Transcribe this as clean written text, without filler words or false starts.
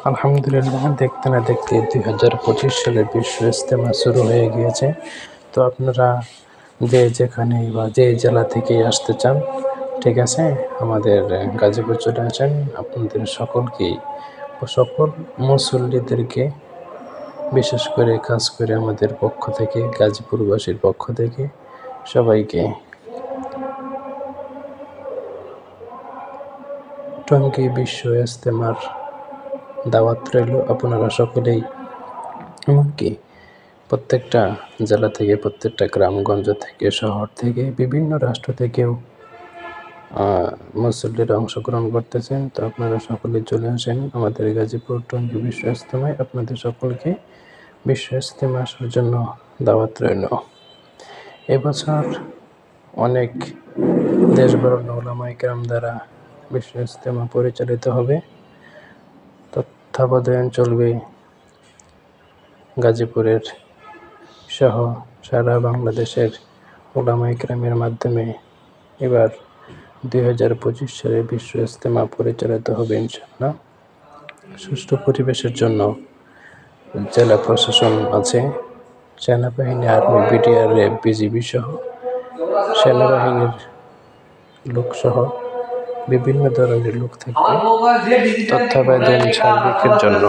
আলহামদুলিল্লাহ, দেখতে না দেখতে 2025 সালের বিশ্ব ইজতেমা শুরু হয়ে গিয়েছে। তো আপনারা যে যেখানেই বা যে জেলা থেকেই আসতে চান, ঠিক আছে, আমাদের গাজীপুর চলে আসেন। আপনাদের সকলকেই ও সকল মুসল্লিদেরকে, বিশেষ করে কাজ করে আমাদের পক্ষ থেকে, গাজীপুরবাসীর পক্ষ থেকে সবাইকে টঙ্গী বিশ্ব ইজতেমার দাওয়াত রইল। আপনারা সকলেই, এমনকি প্রত্যেকটা জেলা থেকে, প্রত্যেকটা গ্রামগঞ্জ থেকে, শহর থেকে, বিভিন্ন রাষ্ট্র থেকেও মুসল্লিরা অংশগ্রহণ করতেছেন। তো আপনারা সকলে চলে আসেন আমাদের গাজীপুর টঙ্গী বিশ্ব ইজতেমায়। আপনাদের সকলকে বিশ্ব ইজতেমা আসার জন্য দাওয়াত রইল। এবছর অনেক দেশবরণ্য উলামায়ে কেরাম দ্বারা বিশ্ব ইজতেমা পরিচালিত হবে। তত্ত্বাবধান চলবে গাজীপুরের সহ সারা বাংলাদেশের উলামায়ে কেরামের মাধ্যমে। এবার 2025 সালে বিশ্ব ইজতেমা পরিচালিত হবে ইনশাআল্লাহ। সুষ্ঠু পরিবেশের জন্য জেলা প্রশাসন আছে, সেনাবাহিনী, আর্মি, বিডিআর, র্যাব, বিজিবি সহ সেনাবাহিনীর লোকসহ বিভিন্ন ধরনের লোক থাকবে তত্ত্বাবধান সার্বিকের জন্য।